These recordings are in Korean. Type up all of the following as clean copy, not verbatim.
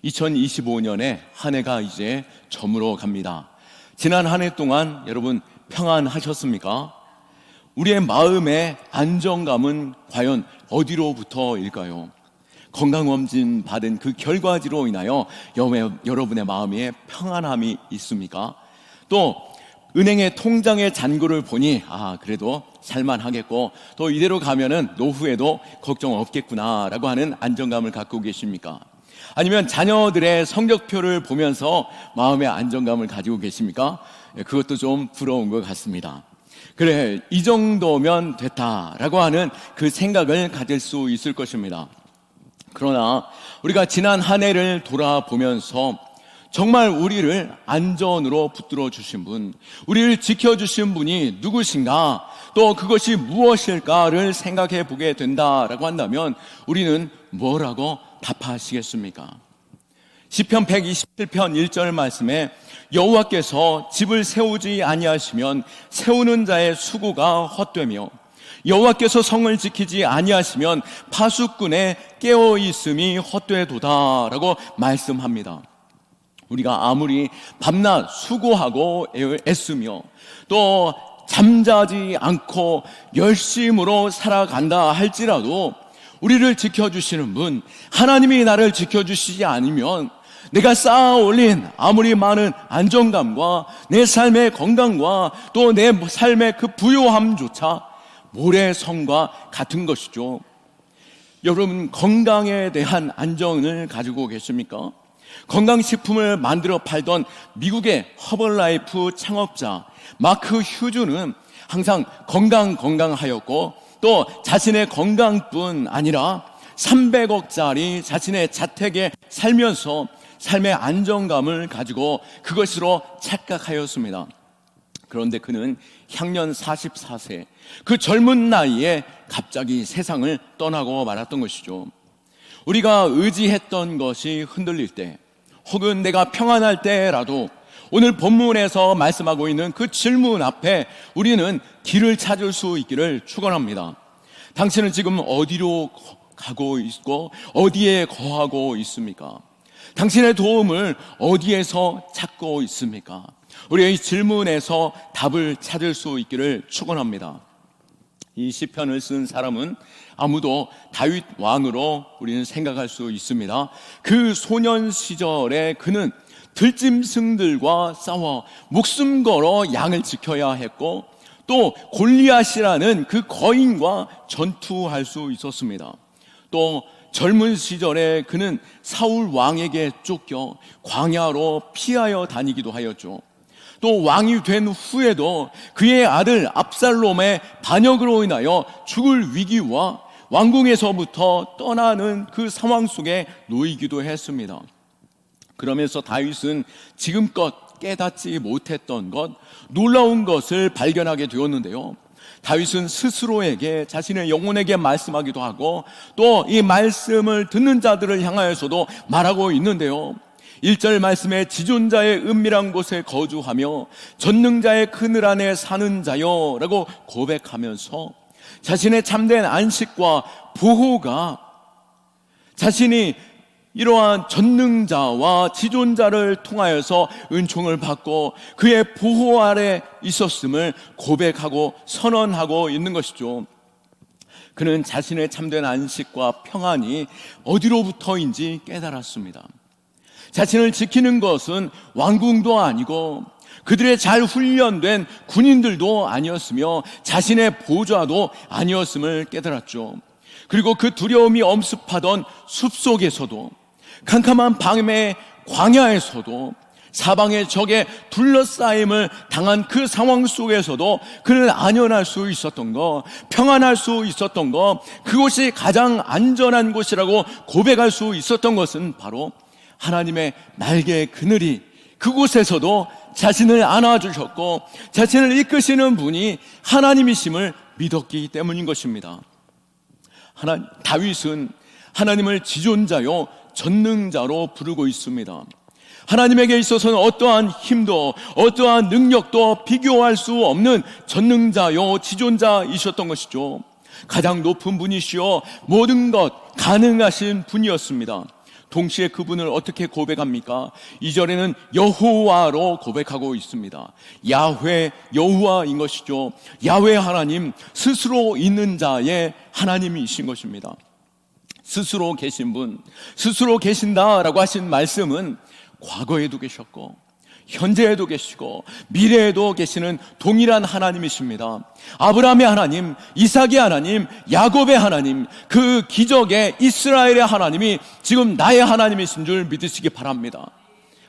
2025년에 한 해가 이제 저물어 갑니다. 지난 한 해 동안 여러분 평안하셨습니까? 우리의 마음의 안정감은 과연 어디로부터일까요? 건강검진 받은 그 결과지로 인하여 여러분의 마음에 평안함이 있습니까? 또 은행의 통장의 잔고를 보니 그래도 살만하겠고 또 이대로 가면은 노후에도 걱정 없겠구나라고 하는 안정감을 갖고 계십니까? 아니면 자녀들의 성적표를 보면서 마음의 안정감을 가지고 계십니까? 그것도 좀 부러운 것 같습니다. 그래, 이 정도면 됐다라고 하는 그 생각을 가질 수 있을 것입니다. 그러나 우리가 지난 한 해를 돌아보면서 정말 우리를 안전으로 붙들어 주신 분, 우리를 지켜주신 분이 누구신가, 또 그것이 무엇일까를 생각해 보게 된다라고 한다면 우리는 뭐라고 답하시겠습니까? 시편 127편 1절 말씀에 여호와께서 집을 세우지 아니하시면 세우는 자의 수고가 헛되며 여호와께서 성을 지키지 아니하시면 파수꾼의 깨어있음이 헛되도다라고 말씀합니다. 우리가 아무리 밤낮 수고하고 애쓰며 또 잠자지 않고 열심으로 살아간다 할지라도 우리를 지켜주시는 분, 하나님이 나를 지켜주시지 않으면 내가 쌓아 올린 아무리 많은 안정감과 내 삶의 건강과 또 내 삶의 그 부요함조차 모래성과 같은 것이죠. 여러분, 건강에 대한 안정을 가지고 계십니까? 건강식품을 만들어 팔던 미국의 허벌라이프 창업자 마크 휴즈는 항상 건강하였고 또 자신의 건강뿐 아니라 300억짜리 자신의 자택에 살면서 삶의 안정감을 가지고 그것으로 착각하였습니다. 그런데 그는 향년 44세 그 젊은 나이에 갑자기 세상을 떠나고 말았던 것이죠. 우리가 의지했던 것이 흔들릴 때 혹은 내가 평안할 때라도 오늘 본문에서 말씀하고 있는 그 질문 앞에 우리는 길을 찾을 수 있기를 축원합니다. 당신은 지금 어디로 가고 있고 어디에 거하고 있습니까? 당신의 도움을 어디에서 찾고 있습니까? 우리의 이 질문에서 답을 찾을 수 있기를 축원합니다. 이 시편을 쓴 사람은 아무도 다윗 왕으로 우리는 생각할 수 있습니다. 그 소년 시절에 그는 들짐승들과 싸워 목숨 걸어 양을 지켜야 했고 또 골리앗이라는 그 거인과 전투할 수 있었습니다. 또 젊은 시절에 그는 사울 왕에게 쫓겨 광야로 피하여 다니기도 하였죠. 또 왕이 된 후에도 그의 아들 압살롬의 반역으로 인하여 죽을 위기와 왕궁에서부터 떠나는 그 상황 속에 놓이기도 했습니다. 그러면서 다윗은 지금껏 깨닫지 못했던 것, 놀라운 것을 발견하게 되었는데요. 다윗은 스스로에게 자신의 영혼에게 말씀하기도 하고 또 이 말씀을 듣는 자들을 향하여서도 말하고 있는데요. 1절 말씀에 지존자의 은밀한 곳에 거주하며 전능자의 그늘 안에 사는 자여 라고 고백하면서 자신의 참된 안식과 보호가 자신이 이러한 전능자와 지존자를 통하여서 은총을 받고 그의 보호 아래 있었음을 고백하고 선언하고 있는 것이죠. 그는 자신의 참된 안식과 평안이 어디로부터인지 깨달았습니다. 자신을 지키는 것은 왕궁도 아니고 그들의 잘 훈련된 군인들도 아니었으며 자신의 보좌도 아니었음을 깨달았죠. 그리고 그 두려움이 엄습하던 숲속에서도 캄캄한 밤의 광야에서도 사방의 적에 둘러싸임을 당한 그 상황 속에서도 그는 안연할 수 있었던 것, 평안할 수 있었던 것, 그곳이 가장 안전한 곳이라고 고백할 수 있었던 것은 바로 하나님의 날개의 그늘이 그곳에서도 자신을 안아주셨고 자신을 이끄시는 분이 하나님이심을 믿었기 때문인 것입니다. 다윗은 하나님을 지존자요 전능자로 부르고 있습니다. 하나님에게 있어서는 어떠한 힘도 어떠한 능력도 비교할 수 없는 전능자요 지존자이셨던 것이죠. 가장 높은 분이시요 모든 것 가능하신 분이었습니다. 동시에 그분을 어떻게 고백합니까? 2절에는 여호와로 고백하고 있습니다. 야훼, 여호와인 것이죠. 야훼 하나님, 스스로 있는 자의 하나님이신 것입니다. 스스로 계신 분, 스스로 계신다라고 하신 말씀은 과거에도 계셨고 현재에도 계시고 미래에도 계시는 동일한 하나님이십니다. 아브라함의 하나님, 이삭의 하나님, 야곱의 하나님, 그 기적의 이스라엘의 하나님이 지금 나의 하나님이신 줄 믿으시기 바랍니다.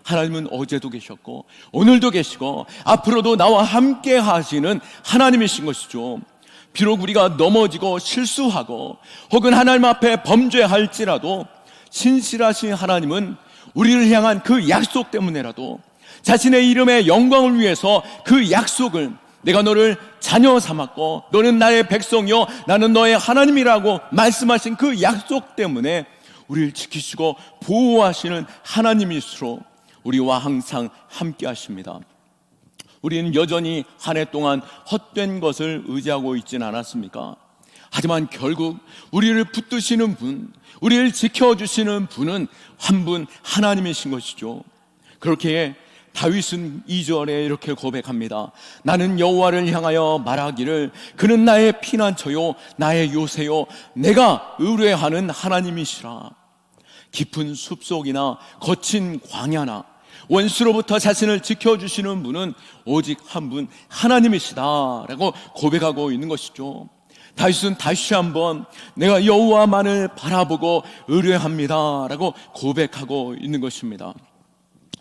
하나님은 어제도 계셨고 오늘도 계시고 앞으로도 나와 함께 하시는 하나님이신 것이죠. 비록 우리가 넘어지고 실수하고 혹은 하나님 앞에 범죄할지라도 신실하신 하나님은 우리를 향한 그 약속 때문에라도 자신의 이름의 영광을 위해서 그 약속을, 내가 너를 자녀 삼았고 너는 나의 백성이요 나는 너의 하나님이라고 말씀하신 그 약속 때문에 우리를 지키시고 보호하시는 하나님이시로 우리와 항상 함께 하십니다. 우리는 여전히 한 해 동안 헛된 것을 의지하고 있지는 않았습니까? 하지만 결국 우리를 붙드시는 분, 우리를 지켜주시는 분은 한 분 하나님이신 것이죠. 그렇게 다윗은 2절에 이렇게 고백합니다. 나는 여호와를 향하여 말하기를 그는 나의 피난처요 나의 요새요 내가 의뢰하는 하나님이시라. 깊은 숲속이나 거친 광야나 원수로부터 자신을 지켜주시는 분은 오직 한 분 하나님이시다라고 고백하고 있는 것이죠. 다윗은 다시 한번 내가 여호와만을 바라보고 의뢰합니다라고 고백하고 있는 것입니다.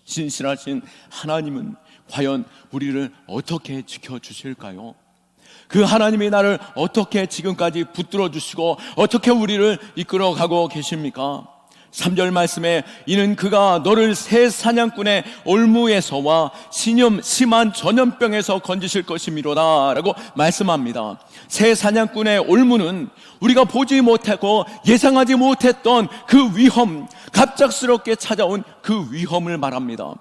신실하신 하나님은 과연 우리를 어떻게 지켜주실까요? 그 하나님이 나를 어떻게 지금까지 붙들어 주시고 어떻게 우리를 이끌어가고 계십니까? 3절 말씀에 이는 그가 너를 새 사냥꾼의 올무에서와 심한 전염병에서 건지실 것이미로다 라고 말씀합니다. 새 사냥꾼의 올무는 우리가 보지 못하고 예상하지 못했던 그 위험, 갑작스럽게 찾아온 그 위험을 말합니다.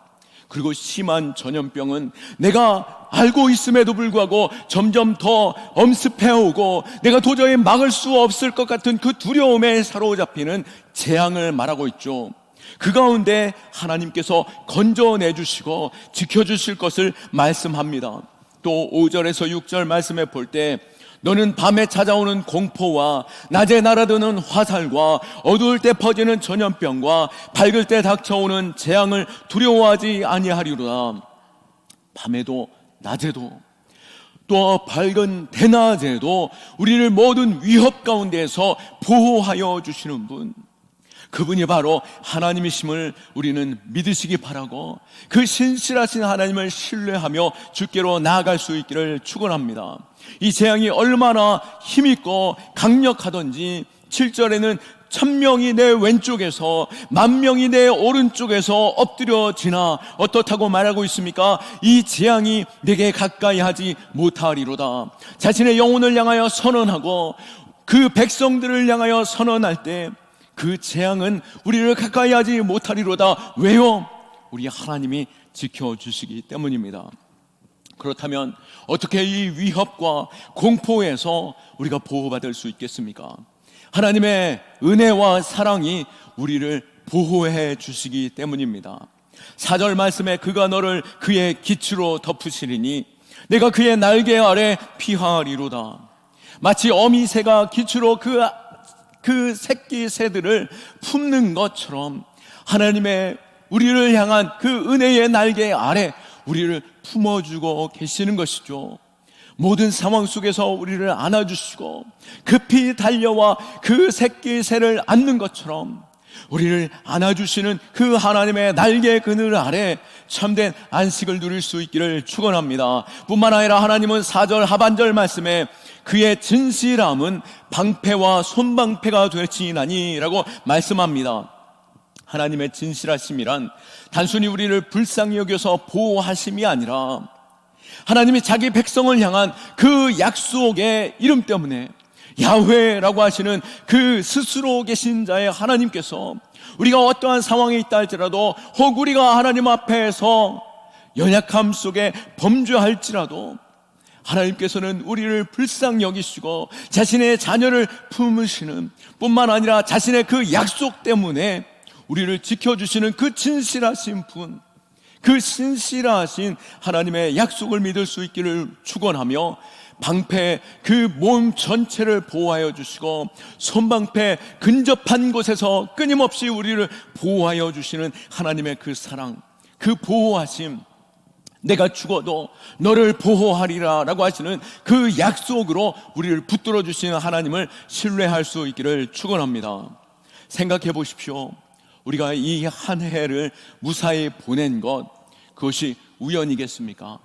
그리고 심한 전염병은 내가 알고 있음에도 불구하고 점점 더 엄습해오고 내가 도저히 막을 수 없을 것 같은 그 두려움에 사로잡히는 재앙을 말하고 있죠. 그 가운데 하나님께서 건져내 주시고 지켜주실 것을 말씀합니다. 또 5절에서 6절 말씀에 볼 때 너는 밤에 찾아오는 공포와 낮에 날아드는 화살과 어두울 때 퍼지는 전염병과 밝을 때 닥쳐오는 재앙을 두려워하지 아니하리로다. 밤에도 낮에도 또 밝은 대낮에도 우리를 모든 위협 가운데에서 보호하여 주시는 분, 그분이 바로 하나님이심을 우리는 믿으시기 바라고 그 신실하신 하나님을 신뢰하며 주께로 나아갈 수 있기를 축원합니다. 이 재앙이 얼마나 힘있고 강력하던지 7절에는 1000명이 내 왼쪽에서 10,000명이 내 오른쪽에서 엎드려지나 어떻다고 말하고 있습니까? 이 재앙이 내게 가까이 하지 못하리로다. 자신의 영혼을 향하여 선언하고 그 백성들을 향하여 선언할 때 그 재앙은 우리를 가까이 하지 못하리로다. 왜요? 우리 하나님이 지켜주시기 때문입니다. 그렇다면 어떻게 이 위협과 공포에서 우리가 보호받을 수 있겠습니까? 하나님의 은혜와 사랑이 우리를 보호해 주시기 때문입니다. 4절 말씀에 그가 너를 그의 기치로 덮으시리니 내가 그의 날개 아래 피하리로다. 마치 어미새가 기치로 그 새끼 새들을 품는 것처럼 하나님의 우리를 향한 그 은혜의 날개 아래 우리를 품어주고 계시는 것이죠. 모든 상황 속에서 우리를 안아주시고 급히 달려와 그 새끼 새를 안는 것처럼 우리를 안아주시는 그 하나님의 날개 그늘 아래 참된 안식을 누릴 수 있기를 축원합니다. 뿐만 아니라 하나님은 4절 하반절 말씀에 그의 진실함은 방패와 손방패가 될지니라니 라고 말씀합니다. 하나님의 진실하심이란 단순히 우리를 불쌍히 여겨서 보호하심이 아니라 하나님이 자기 백성을 향한 그 약속의 이름 때문에 야훼라고 하시는 그 스스로 계신 자의 하나님께서 우리가 어떠한 상황에 있다 할지라도 혹 우리가 하나님 앞에서 연약함 속에 범죄할지라도 하나님께서는 우리를 불쌍히 여기시고 자신의 자녀를 품으시는 뿐만 아니라 자신의 그 약속 때문에 우리를 지켜주시는 그 진실하신 분, 그 신실하신 하나님의 약속을 믿을 수 있기를 축원하며 방패 그 몸 전체를 보호하여 주시고 손방패 근접한 곳에서 끊임없이 우리를 보호하여 주시는 하나님의 그 사랑, 그 보호하심, 내가 죽어도 너를 보호하리라 라고 하시는 그 약속으로 우리를 붙들어 주시는 하나님을 신뢰할 수 있기를 축원합니다. 생각해 보십시오. 우리가 이 한 해를 무사히 보낸 것, 그것이 우연이겠습니까?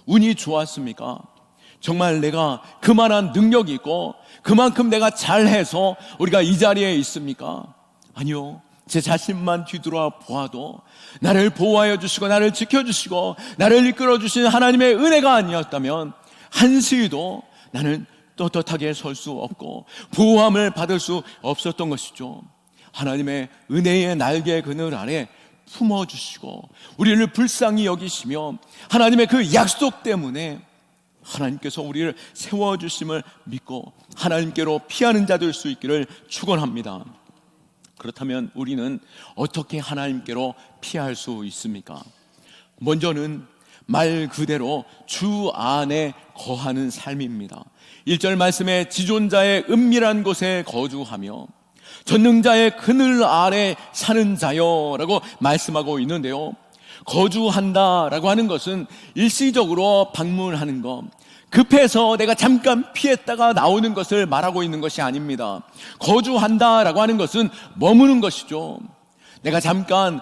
운이 좋았습니까? 정말 내가 그만한 능력이 있고 그만큼 내가 잘해서 우리가 이 자리에 있습니까? 아니요. 제 자신만 뒤돌아 보아도 나를 보호하여 주시고 나를 지켜주시고 나를 이끌어 주시는 하나님의 은혜가 아니었다면 한시도 나는 떳떳하게 설 수 없고 보호함을 받을 수 없었던 것이죠. 하나님의 은혜의 날개 그늘 아래 품어주시고 우리를 불쌍히 여기시며 하나님의 그 약속 때문에 하나님께서 우리를 세워주심을 믿고 하나님께로 피하는 자 될 수 있기를 축원합니다. 그렇다면 우리는 어떻게 하나님께로 피할 수 있습니까? 먼저는 말 그대로 주 안에 거하는 삶입니다. 1절 말씀에 지존자의 은밀한 곳에 거주하며 전능자의 그늘 아래 사는 자여 라고 말씀하고 있는데요, 거주한다라고 하는 것은 일시적으로 방문하는 것, 급해서 내가 잠깐 피했다가 나오는 것을 말하고 있는 것이 아닙니다. 거주한다라고 하는 것은 머무는 것이죠. 내가 잠깐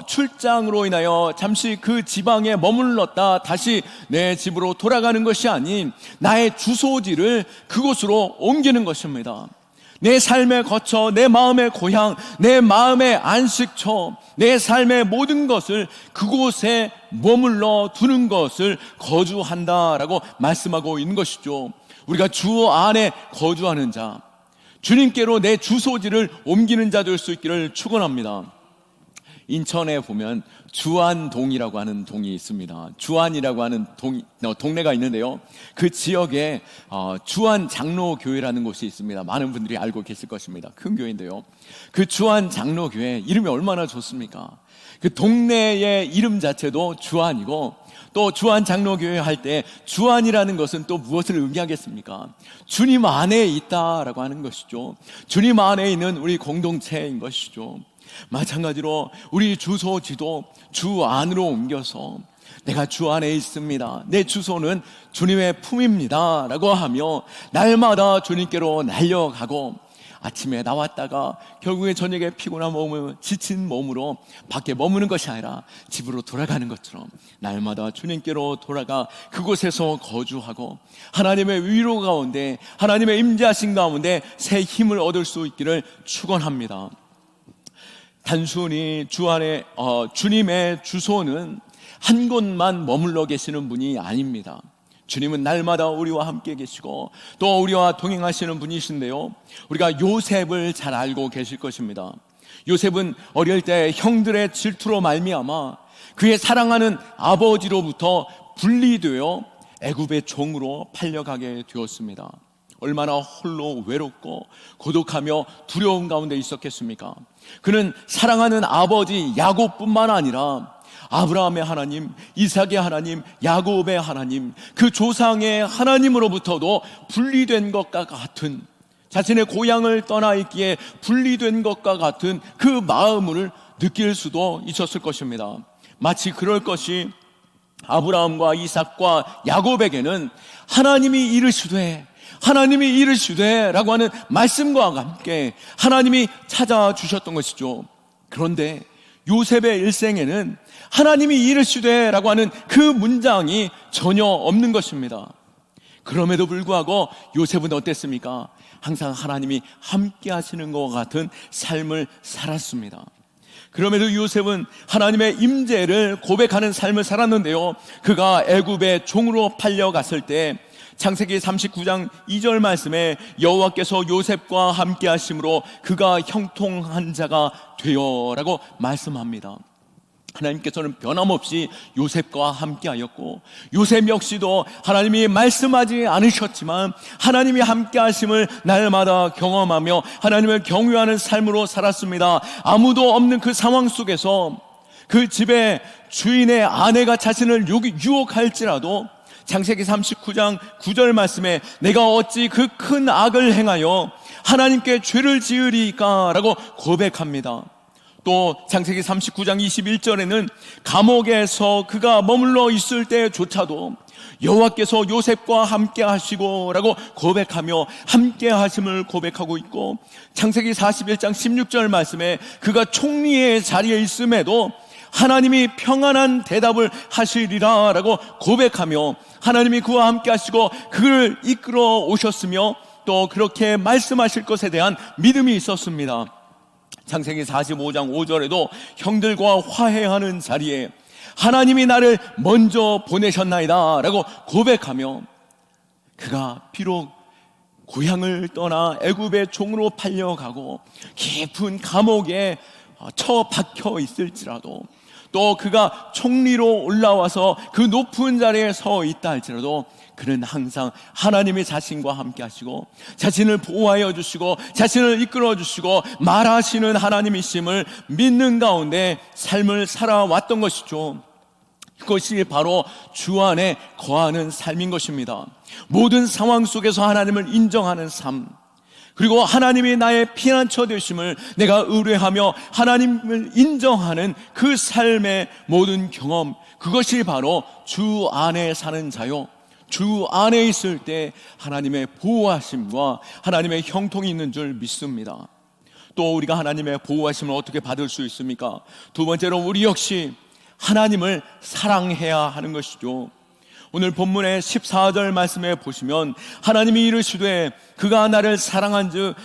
출장으로 인하여 잠시 그 지방에 머물렀다 다시 내 집으로 돌아가는 것이 아닌 나의 주소지를 그곳으로 옮기는 것입니다. 내 삶의 거처, 내 마음의 고향, 내 마음의 안식처, 내 삶의 모든 것을 그곳에 머물러 두는 것을 거주한다라고 말씀하고 있는 것이죠. 우리가 주 안에 거주하는 자, 주님께로 내 주소지를 옮기는 자 될 수 있기를 축원합니다. 인천에 보면 주안동이라고 하는 동이 있습니다. 주안이라고 하는 동네가 있는데요, 그 지역에 주안장로교회라는 곳이 있습니다. 많은 분들이 알고 계실 것입니다. 큰 교회인데요, 그 주안장로교회 이름이 얼마나 좋습니까? 그 동네의 이름 자체도 주안이고, 또 주안장로교회 할 때 주안이라는 것은 또 무엇을 의미하겠습니까? 주님 안에 있다라고 하는 것이죠. 주님 안에 있는 우리 공동체인 것이죠. 마찬가지로 우리 주소지도 주 안으로 옮겨서 내가 주 안에 있습니다, 내 주소는 주님의 품입니다 라고 하며 날마다 주님께로 날려가고, 아침에 나왔다가 결국에 저녁에 피곤한 몸을 지친 몸으로 밖에 머무는 것이 아니라 집으로 돌아가는 것처럼 날마다 주님께로 돌아가 그곳에서 거주하고 하나님의 위로 가운데, 하나님의 임재하신 가운데 새 힘을 얻을 수 있기를 축원합니다. 단순히 주 안에 주님의 주소는 한 곳만 머물러 계시는 분이 아닙니다. 주님은 날마다 우리와 함께 계시고 또 우리와 동행하시는 분이신데요, 우리가 요셉을 잘 알고 계실 것입니다. 요셉은 어릴 때 형들의 질투로 말미암아 그의 사랑하는 아버지로부터 분리되어 애굽의 종으로 팔려가게 되었습니다. 얼마나 홀로 외롭고 고독하며 두려움 가운데 있었겠습니까? 그는 사랑하는 아버지 야곱뿐만 아니라 아브라함의 하나님, 이삭의 하나님, 야곱의 하나님, 그 조상의 하나님으로부터도 분리된 것과 같은, 자신의 고향을 떠나 있기에 분리된 것과 같은 그 마음을 느낄 수도 있었을 것입니다. 마치 그럴 것이 아브라함과 이삭과 야곱에게는 하나님이 이르시되 라고 하는 말씀과 함께 하나님이 찾아주셨던 것이죠. 그런데 요셉의 일생에는 하나님이 이르시되 라고 하는 그 문장이 전혀 없는 것입니다. 그럼에도 불구하고 요셉은 어땠습니까? 항상 하나님이 함께 하시는 것과 같은 삶을 살았습니다. 그럼에도 요셉은 하나님의 임재를 고백하는 삶을 살았는데요, 그가 애굽의 종으로 팔려갔을 때 창세기 39장 2절 말씀에 여호와께서 요셉과 함께 하심으로 그가 형통한 자가 되어라고 말씀합니다. 하나님께서는 변함없이 요셉과 함께하였고, 요셉 역시도 하나님이 말씀하지 않으셨지만 하나님이 함께하심을 날마다 경험하며 하나님을 경외하는 삶으로 살았습니다. 아무도 없는 그 상황 속에서 그 집의 주인의 아내가 자신을 유혹할지라도 창세기 39장 9절 말씀에 내가 어찌 그 큰 악을 행하여 하나님께 죄를 지으리까 라고 고백합니다. 또 창세기 39장 21절에는 감옥에서 그가 머물러 있을 때조차도 여호와께서 요셉과 함께 하시고 라고 고백하며 함께 하심을 고백하고 있고, 창세기 41장 16절 말씀에 그가 총리의 자리에 있음에도 하나님이 평안한 대답을 하시리라 라고 고백하며 하나님이 그와 함께 하시고 그를 이끌어 오셨으며 또 그렇게 말씀하실 것에 대한 믿음이 있었습니다. 창세기 45장 5절에도 형들과 화해하는 자리에 하나님이 나를 먼저 보내셨나이다 라고 고백하며 그가 비록 고향을 떠나 애굽의 종으로 팔려가고 깊은 감옥에 처박혀 있을지라도, 또 그가 총리로 올라와서 그 높은 자리에 서 있다 할지라도 그는 항상 하나님의 자신과 함께 하시고 자신을 보호하여 주시고 자신을 이끌어 주시고 말하시는 하나님이심을 믿는 가운데 삶을 살아왔던 것이죠. 그것이 바로 주 안에 거하는 삶인 것입니다. 모든 상황 속에서 하나님을 인정하는 삶, 그리고 하나님이 나의 피난처 되심을 내가 의뢰하며 하나님을 인정하는 그 삶의 모든 경험, 그것이 바로 주 안에 사는 자요, 주 안에 있을 때 하나님의 보호하심과 하나님의 형통이 있는 줄 믿습니다. 또 우리가 하나님의 보호하심을 어떻게 받을 수 있습니까? 두 번째로 우리 역시 하나님을 사랑해야 하는 것이죠. 오늘 본문의 14절 말씀에 보시면 하나님이 이르시되 그가 나를 사랑한즉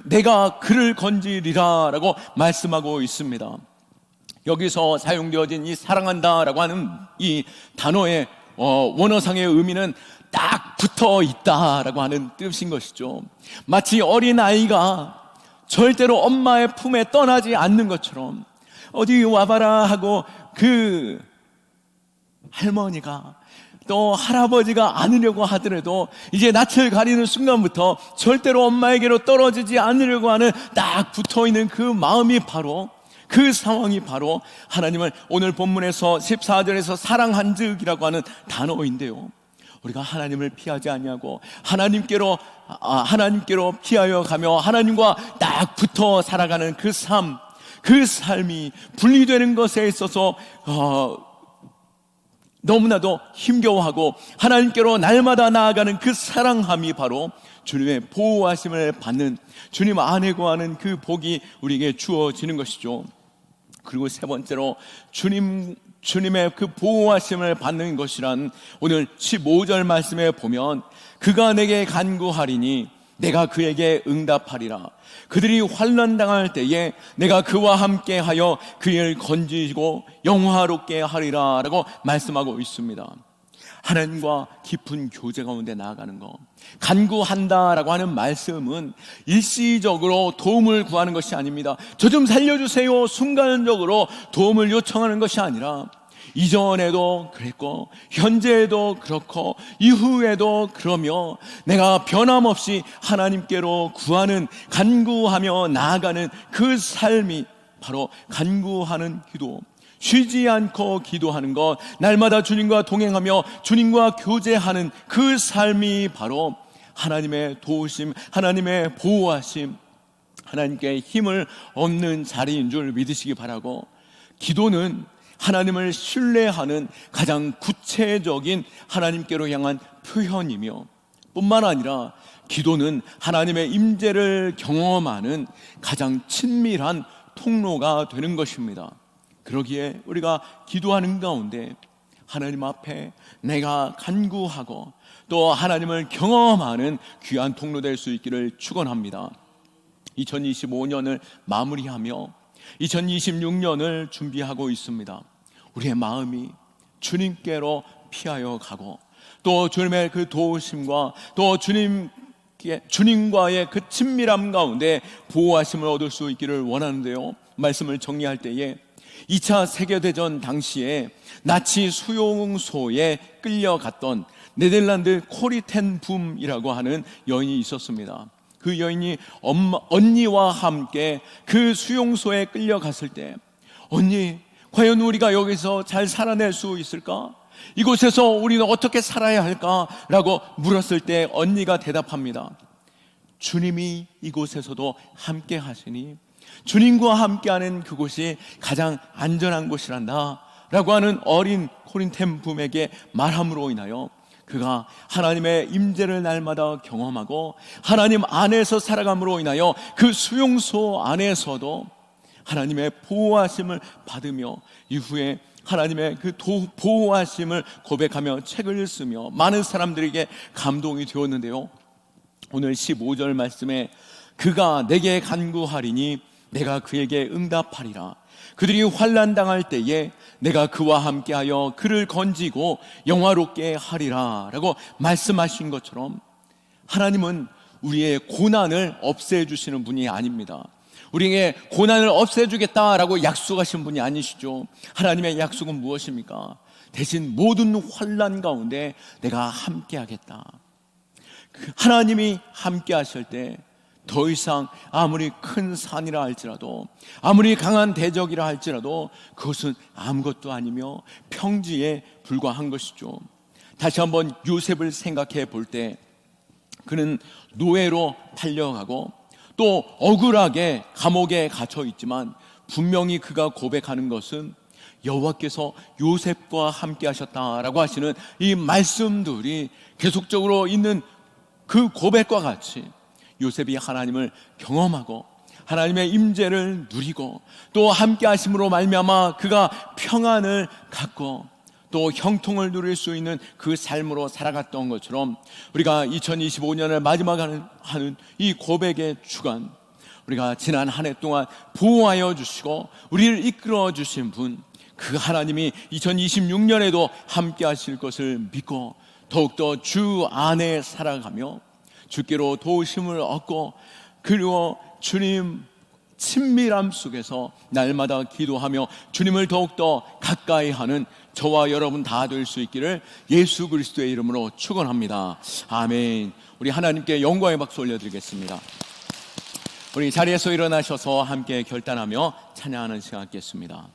내가 그를 건지리라 라고 말씀하고 있습니다. 여기서 사용되어진 이 사랑한다 라고 하는 이 단어의 원어상의 의미는 딱 붙어 있다라고 하는 뜻인 것이죠. 마치 어린아이가 절대로 엄마의 품에 떠나지 않는 것처럼 어디 와봐라 하고 그 할머니가 또 할아버지가 안으려고 하더라도 이제 낯을 가리는 순간부터 절대로 엄마에게로 떨어지지 않으려고 하는 딱 붙어있는 그 마음이 바로, 그 상황이 바로 하나님을 오늘 본문에서 14절에서 사랑한즉이라고 하는 단어인데요, 우리가 하나님을 피하지 아니하고 하나님께로 피하여 가며 하나님과 딱 붙어 살아가는 그 삶, 그 삶이 분리되는 것에 있어서 너무나도 힘겨워하고 하나님께로 날마다 나아가는 그 사랑함이 바로 주님의 보호하심을 받는, 주님 안에 거하는 그 복이 우리에게 주어지는 것이죠. 그리고 세 번째로 주님의 그 보호하심을 받는 것이란 오늘 15절 말씀에 보면 그가 내게 간구하리니 내가 그에게 응답하리라. 그들이 환난당할 때에 내가 그와 함께하여 그를 건지고 영화롭게 하리라 라고 말씀하고 있습니다. 하나님과 깊은 교제 가운데 나아가는 것, 간구한다라고 하는 말씀은 일시적으로 도움을 구하는 것이 아닙니다. 저 좀 살려주세요 순간적으로 도움을 요청하는 것이 아니라 이전에도 그랬고 현재에도 그렇고 이후에도 그러며 내가 변함없이 하나님께로 구하는, 간구하며 나아가는 그 삶이 바로 간구하는 기도, 쉬지 않고 기도하는 것, 날마다 주님과 동행하며 주님과 교제하는 그 삶이 바로 하나님의 도우심, 하나님의 보호하심, 하나님께 힘을 얻는 자리인 줄 믿으시기 바라고, 기도는 하나님을 신뢰하는 가장 구체적인 하나님께로 향한 표현이며 뿐만 아니라 기도는 하나님의 임재를 경험하는 가장 친밀한 통로가 되는 것입니다. 그러기에 우리가 기도하는 가운데 하나님 앞에 내가 간구하고 또 하나님을 경험하는 귀한 통로 될 수 있기를 축원합니다. 2025년을 마무리하며 2026년을 준비하고 있습니다. 우리의 마음이 주님께로 피하여 가고 또 주님의 그 도우심과 또 주님과의 그 친밀함 가운데 보호하심을 얻을 수 있기를 원하는데요, 말씀을 정리할 때에 2차 세계대전 당시에 나치 수용소에 끌려갔던 네덜란드 코리 텐 붐이라고 하는 여인이 있었습니다. 그 여인이 언니와 함께 그 수용소에 끌려갔을 때, 언니, 과연 우리가 여기서 잘 살아낼 수 있을까? 이곳에서 우리는 어떻게 살아야 할까? 라고 물었을 때 언니가 대답합니다. 주님이 이곳에서도 함께 하시니 주님과 함께하는 그곳이 가장 안전한 곳이란다 라고 하는 어린 코린템 붐에게 말함으로 인하여 그가 하나님의 임재를 날마다 경험하고 하나님 안에서 살아감으로 인하여 그 수용소 안에서도 하나님의 보호하심을 받으며 이후에 하나님의 그 보호하심을 고백하며 책을 쓰며 많은 사람들에게 감동이 되었는데요, 오늘 15절 말씀에 그가 내게 간구하리니 내가 그에게 응답하리라. 그들이 환난 당할 때에 내가 그와 함께하여 그를 건지고 영화롭게 하리라 라고 말씀하신 것처럼 하나님은 우리의 고난을 없애주시는 분이 아닙니다. 우리에게 고난을 없애주겠다라고 약속하신 분이 아니시죠. 하나님의 약속은 무엇입니까? 대신 모든 환난 가운데 내가 함께하겠다. 하나님이 함께 하실 때 더 이상 아무리 큰 산이라 할지라도 아무리 강한 대적이라 할지라도 그것은 아무것도 아니며 평지에 불과한 것이죠. 다시 한번 요셉을 생각해 볼 때 그는 노예로 팔려가고 또 억울하게 감옥에 갇혀 있지만 분명히 그가 고백하는 것은 여호와께서 요셉과 함께 하셨다라고 하시는 이 말씀들이 계속적으로 있는 그 고백과 같이 요셉이 하나님을 경험하고 하나님의 임재를 누리고 또 함께 하심으로 말미암아 그가 평안을 갖고 또 형통을 누릴 수 있는 그 삶으로 살아갔던 것처럼 우리가 2025년을 마지막하는 이 고백의 주간, 우리가 지난 한 해 동안 보호하여 주시고 우리를 이끌어 주신 분, 그 하나님이 2026년에도 함께 하실 것을 믿고 더욱더 주 안에 살아가며 주께로 도우심을 얻고 그리고 주님 친밀함 속에서 날마다 기도하며 주님을 더욱더 가까이 하는 저와 여러분 다 될 수 있기를 예수 그리스도의 이름으로 축원합니다. 아멘. 우리 하나님께 영광의 박수 올려드리겠습니다. 우리 자리에서 일어나셔서 함께 결단하며 찬양하는 시간 갖겠습니다.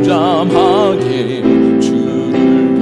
잠잠하게 주를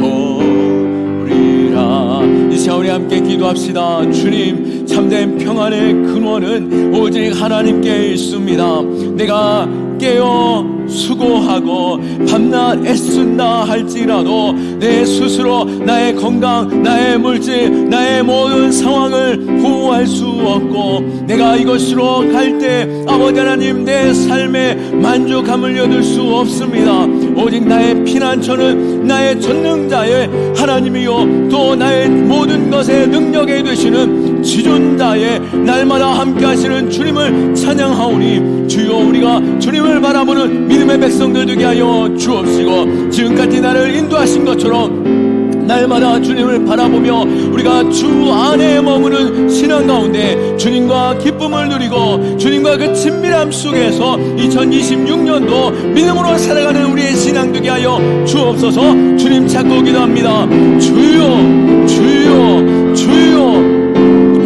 보리라. 이 시간 우리 함께 기도합시다. 주님, 참된 평안의 근원은 오직 하나님께 있습니다. 내가 깨어 수고하고 밤낮 애쓴다 할지라도 내 스스로 나의 건강, 나의 물질, 나의 모든 상황을 보호할 수 없고, 내가 이것으로 갈 때 아버지 하나님 내 삶에 만족함을 얻을 수 없습니다. 오직 나의 피난처는 나의 전능자의 하나님이요, 또 나의 모든 것의 능력이 되시는 지존자의 날마다 함께 하시는 주님을 찬양하오니, 주여 우리가 주님을 바라보는 믿음의 백성들 되게 하여 주옵시고, 지금까지 나를 인도하신 것처럼 날마다 주님을 바라보며 우리가 주 안에 머무는 신앙 가운데 주님과 기쁨을 누리고 주님과 그 친밀함 속에서 2026년도 믿음으로 살아가는 우리의 신앙 되게 하여 주옵소서. 주님 찾고 기도합니다. 주여, 주여, 주여.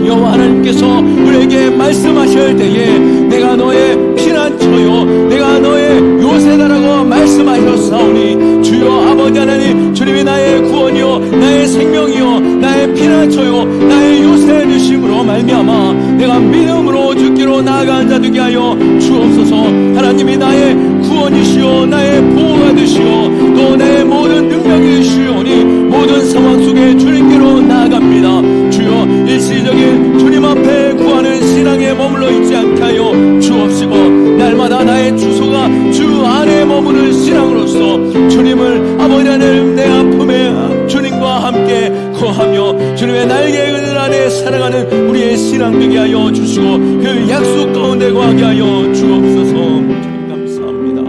여호와 하나님께서 우리에게 말씀하실 때에 내가 너의 피난처요, 내가 너의 요새다라고 말씀하셨사오니, 주여 아버지 하나님, 주님이 나의 구원이요, 나의 생명이요, 나의 피난처요, 나의 요새 되심으로 말미암아 내가 믿음으로 주께로 나아가는 자 되게 하여 주옵소서. 하나님이 나의 구원이시요, 나의 보호가 되시요, 또 나의 모든 능력이 되시오니 모든 상황 속에 주님께로 나아갑니다. 주여 일시적인 주님 앞에 구하는 신앙에 머물러 있지 않게 하여 주옵시고, 날마다 나의 주소가 주 안에 머무는 신앙으로서 주님을 아버지 하나님 내 아픔에 주님과 함께 거하며 주님의 날개 그늘 안에 살아가는 우리의 신앙 되게 하여 주시고, 그 약속 가운데 거하게 하여 주옵소서. 주님 감사합니다.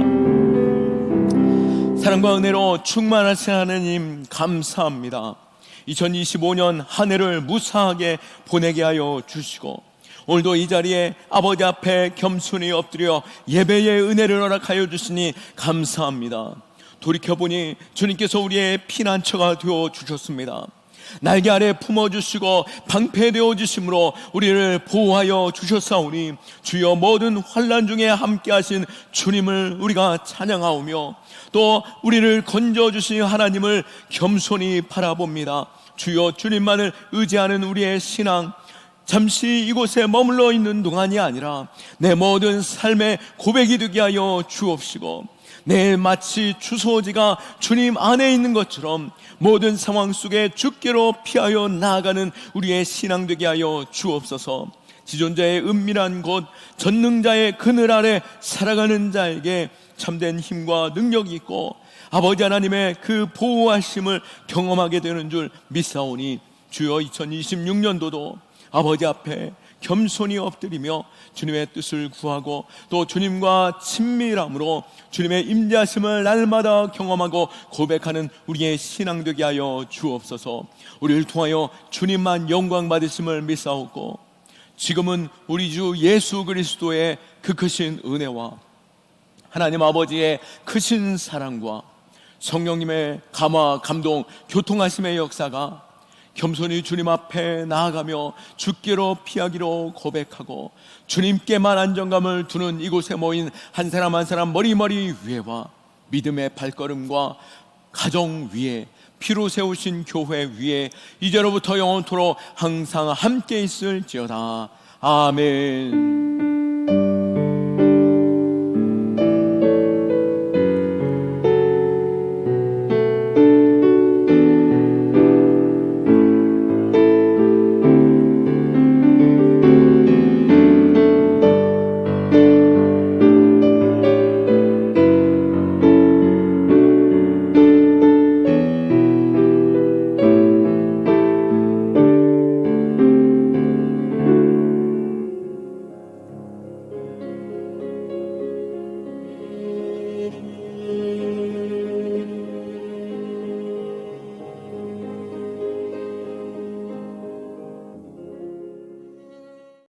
사랑과 은혜로 충만하신 하나님 감사합니다. 2025년 한 해를 무사하게 보내게 하여 주시고, 오늘도 이 자리에 아버지 앞에 겸손히 엎드려 예배의 은혜를 허락하여 주시니 감사합니다. 돌이켜보니 주님께서 우리의 피난처가 되어 주셨습니다. 날개 아래 품어주시고 방패되어 주심으로 우리를 보호하여 주셨사오니, 주여 모든 환난 중에 함께하신 주님을 우리가 찬양하오며 또 우리를 건져주신 하나님을 겸손히 바라봅니다. 주여 주님만을 의지하는 우리의 신앙, 잠시 이곳에 머물러 있는 동안이 아니라 내 모든 삶의 고백이 되게 하여 주옵시고, 내 마치 주소지가 주님 안에 있는 것처럼 모든 상황 속에 주께로 피하여 나아가는 우리의 신앙 되게 하여 주옵소서. 지존자의 은밀한 곳, 전능자의 그늘 아래 살아가는 자에게 참된 힘과 능력이 있고 아버지 하나님의 그 보호하심을 경험하게 되는 줄 믿사오니, 주여 2026년도도 아버지 앞에 겸손히 엎드리며 주님의 뜻을 구하고 또 주님과 친밀함으로 주님의 임재하심을 날마다 경험하고 고백하는 우리의 신앙 되게 하여 주옵소서. 우리를 통하여 주님만 영광 받으심을 믿사오고, 지금은 우리 주 예수 그리스도의 그 크신 은혜와 하나님 아버지의 크신 사랑과 성령님의 감화, 감동, 교통하심의 역사가 겸손히 주님 앞에 나아가며 주께로 피하기로 고백하고 주님께만 안정감을 두는 이곳에 모인 한 사람 한 사람 머리머리 위에와 믿음의 발걸음과 가정 위에, 피로 세우신 교회 위에 이제로부터 영원토록 항상 함께 있을지어다. 아멘.